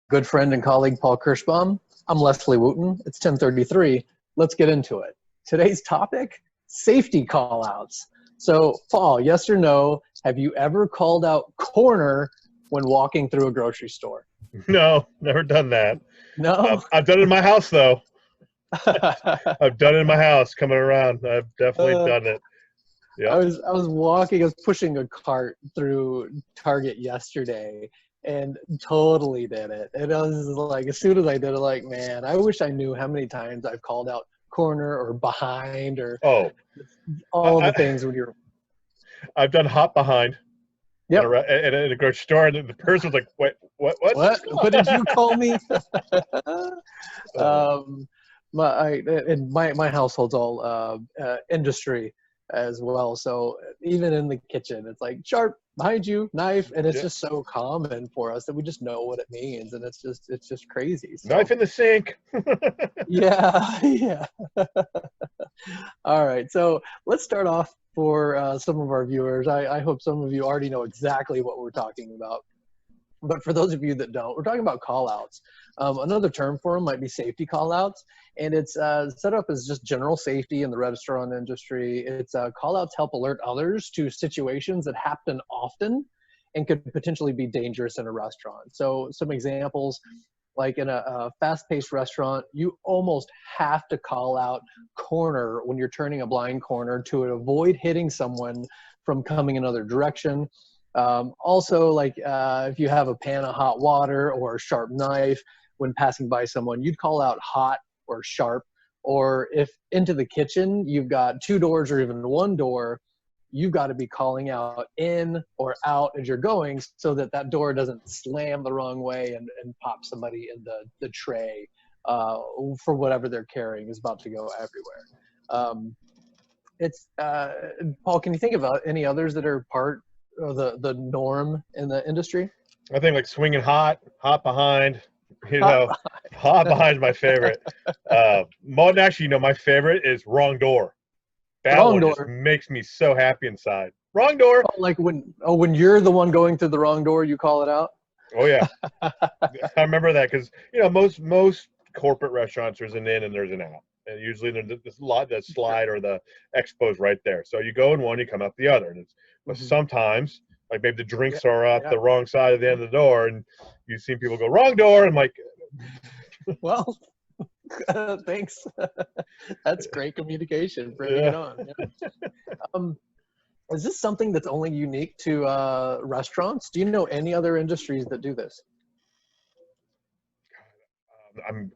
good friend and colleague Paul Kirschbaum. I'm Leslie Wooten. It's 10:33. Let's get into it. Today's topic, safety callouts. So, Paul, yes or no, have you ever called out corner when walking through a grocery store? No, never done that. No? I've done it in my house, though. I've done it in my house coming around. I've definitely done it. I Yeah. was pushing a cart through Target yesterday and totally did it. And I was like, as soon as I did it, like, man, I wish I knew how many times I've called out corner or behind or Oh, all the things when you're. I've done hop behind Yep. in a grocery store, and the person was like, "Wait, what? What did you call me? Oh, My household's all industry as well. So even in the kitchen, it's like sharp behind you, knife, and it's yeah. just so common for us that we just know what it means, and it's just crazy. So Knife in the sink." yeah, yeah. All right, so let's start off for some of our viewers. I hope some of you already know exactly what we're talking about. But for those of you that don't, we're talking about callouts. Another term for them might be safety callouts, and it's set up as just general safety in the restaurant industry. It's callouts help alert others to situations that happen often and could potentially be dangerous in a restaurant. So some examples, like in a fast-paced restaurant, you almost have to call out corner when you're turning a blind corner to avoid hitting someone from coming another direction. Also, like if you have a pan of hot water or a sharp knife when passing by someone, you'd call out hot or sharp. Or if into the kitchen, you've got two doors or even one door, you've got to be calling out in or out as you're going so that that door doesn't slam the wrong way and pop somebody in the tray for whatever they're carrying is about to go everywhere. It's Paul, can you think of any others that are part or the norm in the industry? I think like swinging hot behind. You Hot know, hot behind is my favorite. Actually, my favorite is wrong door. That wrong one just door. makes me so happy inside. Wrong door. Oh, like when you're the one going through the wrong door, you call it out. Oh yeah, I remember that because most corporate restaurants there's an in and there's an out, and usually there's the slide or the expo's right there. So you go in one, you come out the other. But Mhm. sometimes, like maybe the Yeah, drinks are at yeah. the wrong side of the end of the door, and you've seen people go wrong door, and like, Well, thanks. That's great communication, bringing it yeah. on. Yeah. Um, is this something that's only unique to restaurants? Do you know any other industries that do this?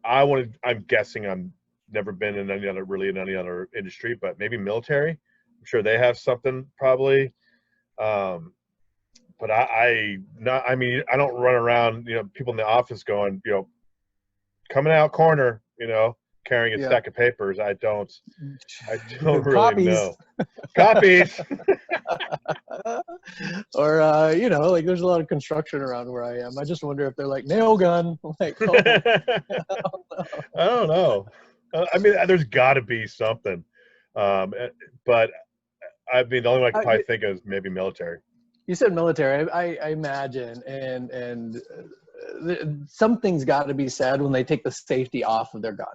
I'm guessing I'm never been in any other industry, but maybe military. I'm sure they have something probably. Um, but I mean, I don't run around, people in the office going, coming out corner, carrying a Yeah. stack of papers. I don't really Copies. know. Copies. Or like there's a lot of construction around where I am. I just wonder if they're like nail gun. Like, oh, I don't know. I mean, there's got to be something. But I mean, the only one I could probably think of is maybe military. you said military. I imagine, and something's got to be said when they take the safety off of their gun.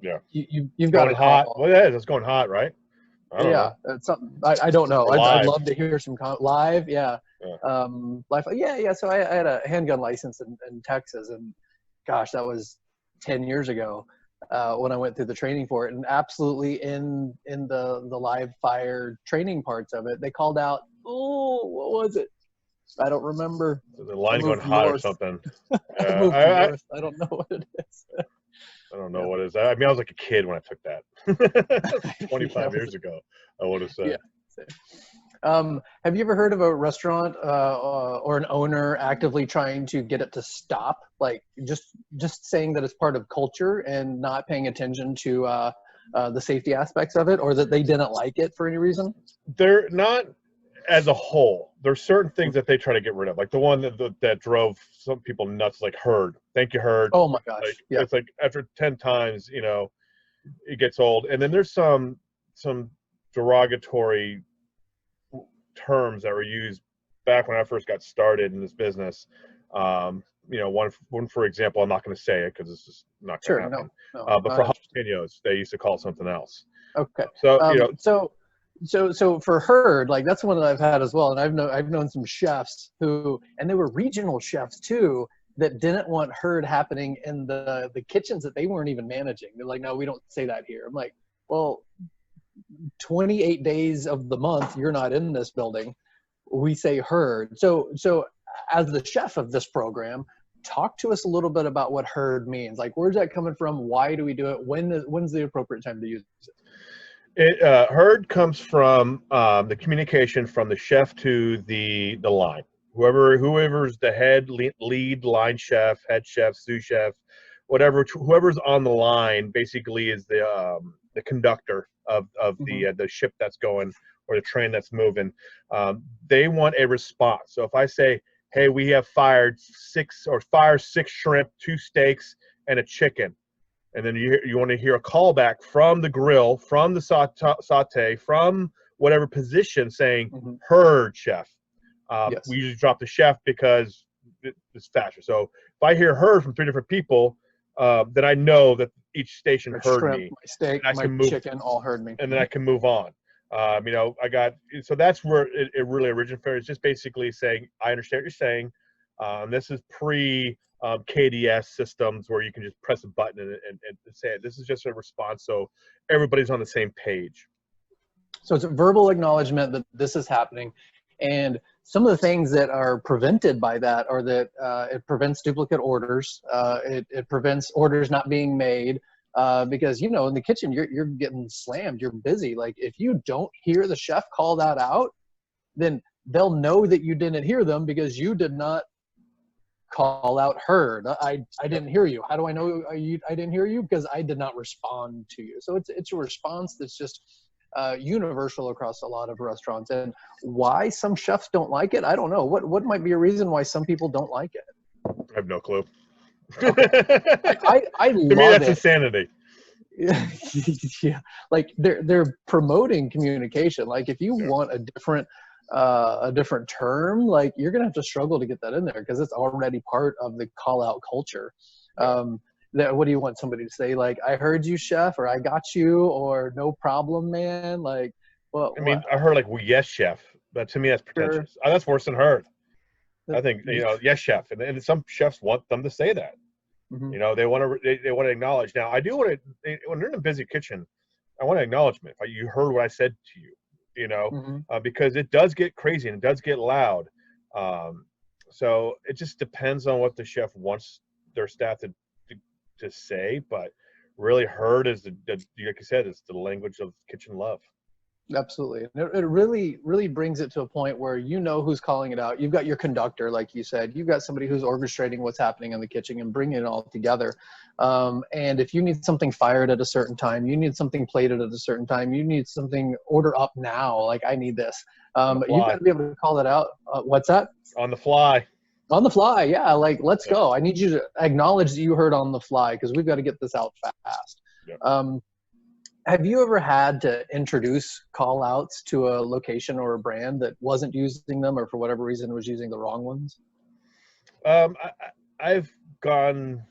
Yeah. You've got Going to hot. call. Well, yeah, it's going hot, right? I don't Yeah, know. it's something I don't know. Or I'd live. love to hear some live. Yeah, Yeah. live. Yeah, yeah. So I had a handgun license in Texas, and gosh, that was 10 years ago when I went through the training for it. And absolutely in the live fire training parts of it, they called out. Oh, what was it? I don't remember. The I line going moved hot or north. something. I Yeah, moved north. I don't know what it is. I don't know Yeah. what is that. I mean, I was like a kid when I took that. Yeah, 25 years ago, I would have yeah. said. Have you ever heard of a restaurant or an owner actively trying to get it to stop? Like just saying that it's part of culture and not paying attention to the safety aspects of it, or that they didn't like it for any reason? They're not as a whole. There's certain things that they try to get rid of, like the one that drove some people nuts, like Herd. Thank you, Herd. Oh my Like gosh. Yeah. it's like after 10 times, it gets old. And then there's some derogatory terms that were used back when I first got started in this business. one for example, I'm not going to say it because it's just not going to Sure. happen. No, But not for interested. jalapenos, they used to call it something else. Okay. So So for herd, like that's one that I've had as well, and I've known some chefs who, and they were regional chefs too, that didn't want herd happening in the kitchens that they weren't even managing. They're like, no, we don't say that here. I'm like, well, 28 days of the month you're not in this building, we say herd. So as the chef of this program, talk to us a little bit about what herd means. Like, where's that coming from? Why do we do it? When's the appropriate time to use it? Herd comes from the communication from the chef to the line. Whoever's the head lead line chef, head chef, sous chef, whoever's on the line basically is the conductor of the ship that's going, or the train that's moving. They want a response. So if I say, hey, we have fired 6 shrimp, 2 steaks, and a chicken, and then you want to hear a callback from the grill, from the saute, from whatever position saying, herd chef. Yes. We usually drop the chef because it's faster. So if I hear herd from 3 different people, then I know that each station heard shrimp, me. my steak, my chicken all heard me. And then I can move on. So that's where it really originated from. It's just basically saying, I understand what you're saying. This is pre KDS systems where you can just press a button and say it. This is just a response, so everybody's on the same page. So it's a verbal acknowledgement that this is happening, and some of the things that are prevented by that are that it prevents duplicate orders. It prevents orders not being made because in the kitchen you're getting slammed. You're busy. Like if you don't hear the chef call that out, then they'll know that you didn't hear them because you did not call out herd. I didn't hear you. How do I know I didn't hear you? Because I did not respond to you. So it's a response that's just universal across a lot of restaurants. And why some chefs don't like it, I don't know. What might be a reason why some people don't like it? I have no clue. Okay. I love it. To me, that's insanity. Yeah, like they're promoting communication. Like if you want a different term, like you're gonna have to struggle to get that in there because it's already part of the call out culture. What do you want somebody to say? Like, I heard you, chef, or I got you, or no problem, man. Like, well, I heard like, well, yes, chef, but to me that's pretentious. Sure. That's worse than heard. I think yes, chef, and some chefs want them to say that. They want to acknowledge. Now, I do want to, when they're in a busy kitchen, I want acknowledgement. You heard what I said to you, because it does get crazy and it does get loud. So it just depends on what the chef wants their staff to say. But really, heard is like you said, it's the language of kitchen love. Absolutely. It really, really brings it to a point where who's calling it out. You've got your conductor, like you said. You've got somebody who's orchestrating what's happening in the kitchen and bringing it all together. And if you need something fired at a certain time, you need something plated at a certain time, you need something order up now, like I need this. You've got to be able to call that out. What's that? On the fly. On the fly, yeah. Like, let's go. I need you to acknowledge that you heard on the fly because we've got to get this out fast. Yep. Have you ever had to introduce call outs to a location or a brand that wasn't using them or for whatever reason was using the wrong ones? I've gone,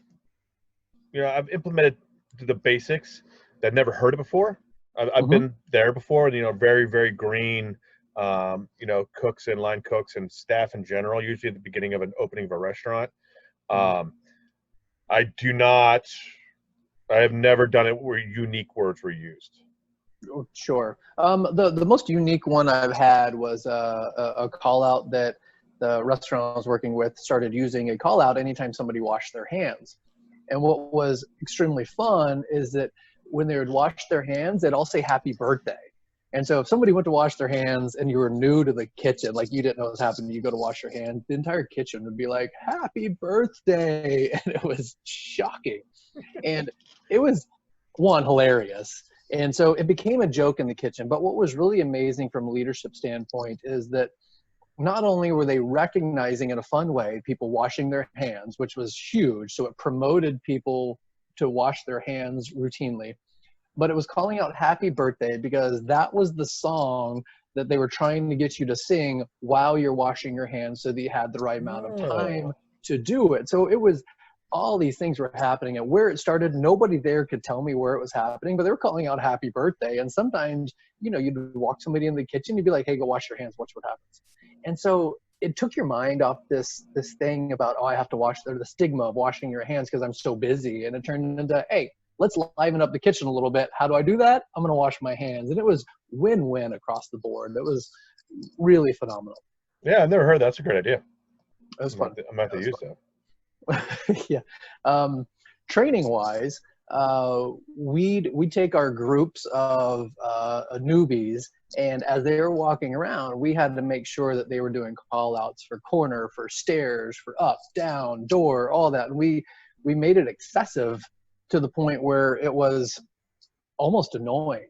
I've implemented the basics that I've never heard of before. I've been there before, and, very, very green, cooks and line cooks and staff in general, usually at the beginning of an opening of a restaurant. I have never done it where unique words were used. Sure. The most unique one I've had was a call out that the restaurant I was working with started using a call out anytime somebody washed their hands. And what was extremely fun is that when they would wash their hands, they'd all say happy birthday. And so if somebody went to wash their hands and you were new to the kitchen, like you didn't know what was happening, you go to wash your hands, the entire kitchen would be like, happy birthday. And it was shocking. And it was, one, hilarious. And so it became a joke in the kitchen. But what was really amazing from a leadership standpoint is that not only were they recognizing in a fun way people washing their hands, which was huge, so it promoted people to wash their hands routinely, but it was calling out happy birthday because that was the song that they were trying to get you to sing while you're washing your hands so that you had the right amount of time to do it. So it was, all these things were happening, and where it started, nobody there could tell me where it was happening, but they were calling out happy birthday. And sometimes, you know, you'd walk somebody in the kitchen, you'd be like, hey, go wash your hands, watch what happens. And so it took your mind off this thing about, oh, I have to wash, the stigma of washing your hands because I'm so busy. And it turned into, hey, let's liven up the kitchen a little bit. How do I do that? I'm going to wash my hands. And it was win-win across the board. It was really phenomenal. Yeah, I've never heard that. That's a great idea. It was fun. I might have to use that. Yeah. Training wise, we'd take our groups of newbies, and as they were walking around, we had to make sure that they were doing call outs for corner, for stairs, for up, down, door, all that. And we made it excessive to the point where it was almost annoying.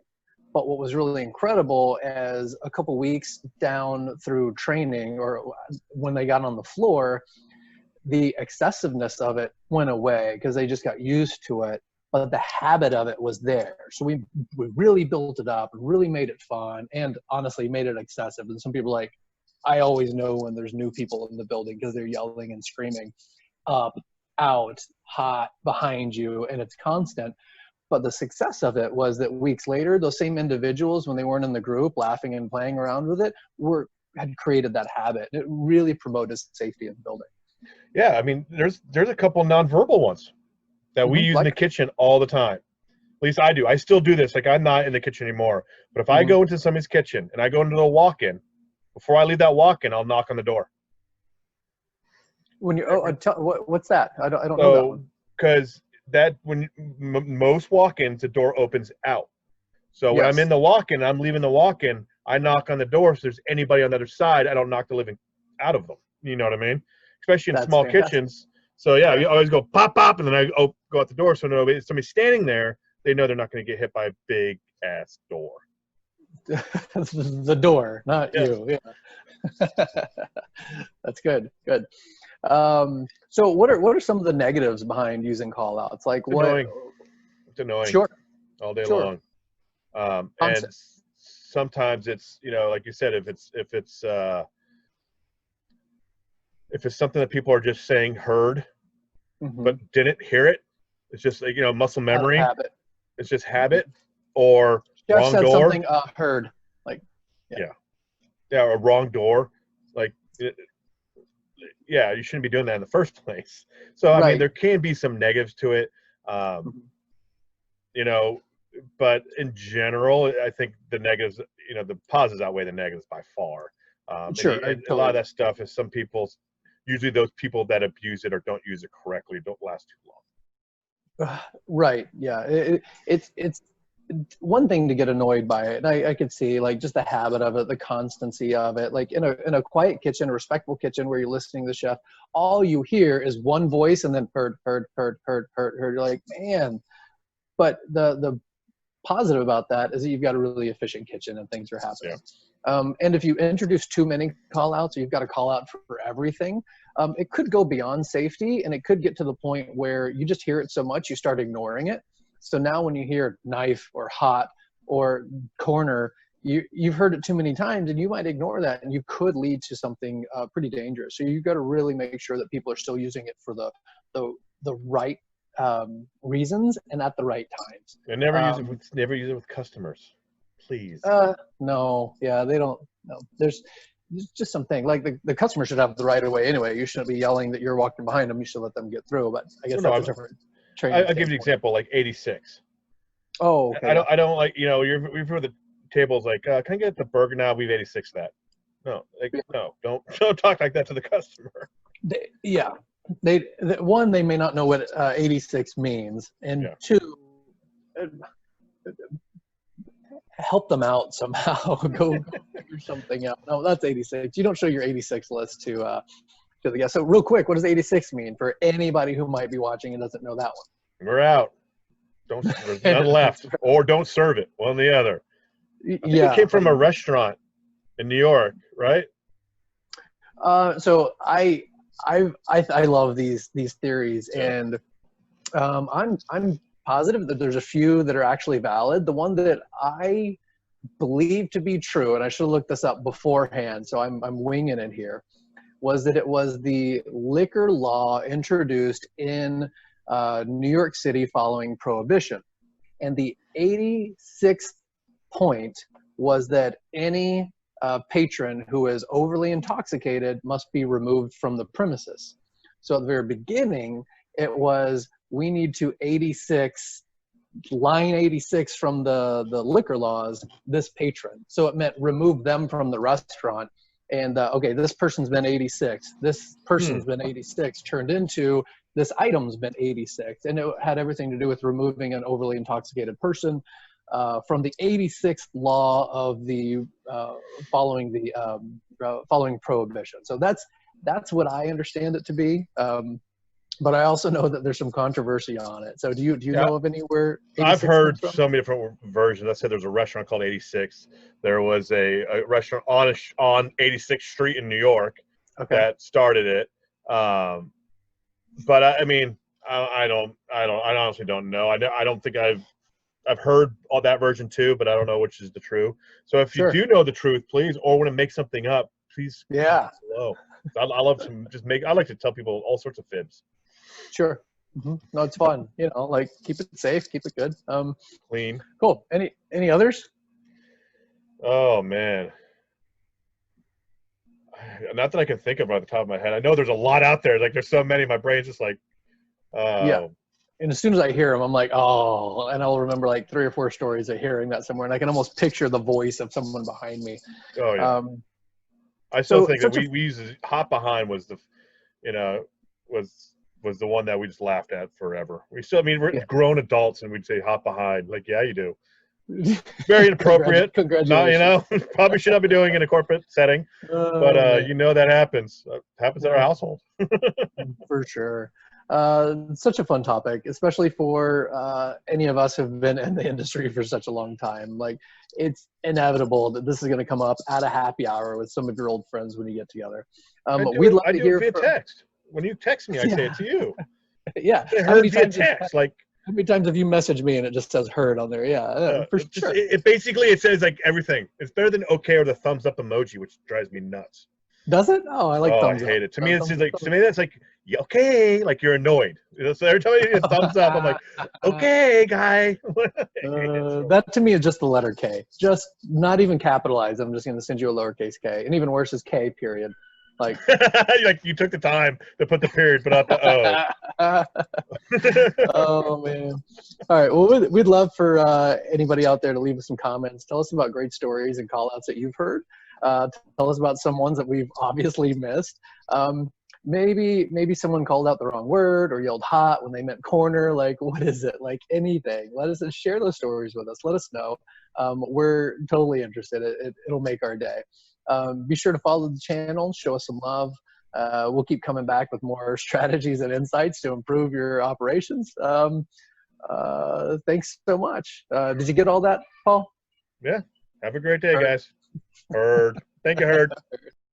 But what was really incredible, as a couple weeks down through training, or when they got on the floor, the excessiveness of it went away because they just got used to it, but the habit of it was there. So we really built it up and really made it fun, and honestly made it excessive. And some people are like, I always know when there's new people in the building because they're yelling and screaming up, out, hot, behind you, and it's constant. But the success of it was that weeks later, those same individuals, when they weren't in the group laughing and playing around with it, had created that habit. It really promoted safety in the building. Yeah, I mean, there's a couple nonverbal ones that we use in the kitchen all the time. At least I do. I still do this. Like, I'm not in the kitchen anymore. But if I go into somebody's kitchen and I go into the walk-in, before I leave that walk-in, I'll knock on the door. When you what's that? I don't know that one. Because when most walk-ins, the door opens out. So when I'm in the walk-in, I'm leaving the walk-in, I knock on the door. If there's anybody on the other side, I don't knock the living out of them. You know what I mean? Especially in small kitchens. So yeah, you always go pop, pop, and then I go out the door. So if somebody's standing there, they know they're not going to get hit by a big ass door. The door, not you. Yeah. That's good. Good. So what are some of the negatives behind using call outs? Like, it's annoying. Sure. All day long. And sometimes it's, you know, like you said, if it's something that people are just saying heard, but didn't hear it, it's just like, you know, muscle memory. Habit. It's just habit, or Jeff wrong said door. Something heard, like or wrong door, like you shouldn't be doing that in the first place. So I mean, there can be some negatives to it, you know, but in general, I think the negatives, you know, the positives outweigh the negatives by far. Sure. And a lot of that stuff is some people's. Usually those people that abuse it or don't use it correctly don't last too long. Right. Yeah. It's one thing to get annoyed by it. And I could see, like, just the habit of it, the constancy of it. Like in a quiet kitchen, a respectful kitchen where you're listening to the chef, all you hear is one voice and then heard. You're like, man. But the positive about that is that you've got a really efficient kitchen and things are happening. Yeah. And if you introduce too many call outs, or you've got a call out for everything, it could go beyond safety, and it could get to the point where you just hear it so much you start ignoring it. So now when you hear knife or hot or corner, you've heard it too many times, and you might ignore that, and you could lead to something pretty dangerous. So you've got to really make sure that people are still using it for the right reasons and at the right times. And never use it with customers. Please. No, yeah, they don't. No, there's just something like the customer should have the right of way anyway. You shouldn't be yelling that you're walking behind them. You should let them get through. But I guess that's a different training. I'll give you an example, like 86. Oh, okay. I don't like, you know, we've heard the tables like, can I get the burger now? We've 86 that. No, like, no, don't talk like that to the customer. One, they may not know what 86 means, and two, help them out somehow. go figure something out. No, that's 86. You don't show your 86 list to the guests. So real quick, what does 86 mean for anybody who might be watching and doesn't know that one? We're out. There's none left, or don't serve it. One or the other. I think it came from a restaurant in New York, right? So I love these theories, and I'm positive that there's a few that are actually valid. The one that I believe to be true, and I should have looked this up beforehand, so I'm winging it here. was that it was the liquor law introduced in New York City following Prohibition. And the 86th point was that any patron who is overly intoxicated must be removed from the premises. So at the very beginning, it was, we need to 86, line 86 from the liquor laws, this patron. So it meant remove them from the restaurant. And okay, this person's been 86, this person's been 86, turned into this item's been 86. And it had everything to do with removing an overly intoxicated person from the 86th law of the following Prohibition. So that's what I understand it to be. But I also know that there's some controversy on it. So do you know of anywhere? I've heard so many different versions. Let's say there's a restaurant called 86. There was a restaurant on 86th Street in New York that started it. But I mean, I honestly don't know. I don't think I've heard all that version too, but I don't know which is the true. So if you do know the truth, please, or want to make something up, please. Yeah. Hello. I love to I like to tell people all sorts of fibs. Sure. No, it's fun. You know, like keep it safe, keep it good. Clean. Cool. Any others? Oh man. Not that I can think of right off the top of my head. I know there's a lot out there. Like there's so many. My brain's just like, yeah. And as soon as I hear them, I'm like, oh, and I'll remember like 3 or 4 stories of hearing that somewhere, and I can almost picture the voice of someone behind me. Oh yeah. I still think that we use hop behind was the, was the one that we just laughed at forever. We still, I mean, we're grown adults and we'd say hop behind. Like, yeah, you do. Very inappropriate. Congratulations. Probably should not be doing in a corporate setting, but that happens. Happens in our household. For sure. Such a fun topic, especially for any of us who've been in the industry for such a long time. Like, it's inevitable that this is going to come up at a happy hour with some of your old friends when you get together. We'd love to hear via text. When you text me, I say it to you. Yeah. I heard via text. Like, how many times have you messaged me and it just says heard on there? Yeah, for sure. It basically says like everything. It's better than okay or the thumbs up emoji, which drives me nuts. Does it? Oh, I like thumbs up. I hate it. To me, it's like that's like okay, like you're annoyed. So every time I get a thumbs up, I'm like, okay, guy. That to me is just the letter K. Just not even capitalized. I'm just going to send you a lowercase k, and even worse is K period. Like, like you took the time to put the period, but not the O. Oh man! All right. Well, we'd love for anybody out there to leave us some comments. Tell us about great stories and call outs that you've heard. Tell us about some ones that we've obviously missed. Maybe someone called out the wrong word or yelled hot when they meant corner. Like, what is it? Like anything. Let us share those stories with us. Let us know. We're totally interested. It'll make our day. Be sure to follow the channel. Show us some love. We'll keep coming back with more strategies and insights to improve your operations. Thanks so much. Did you get all that, Paul? Yeah. Have a great day, guys. Heard. Thank you, Heard.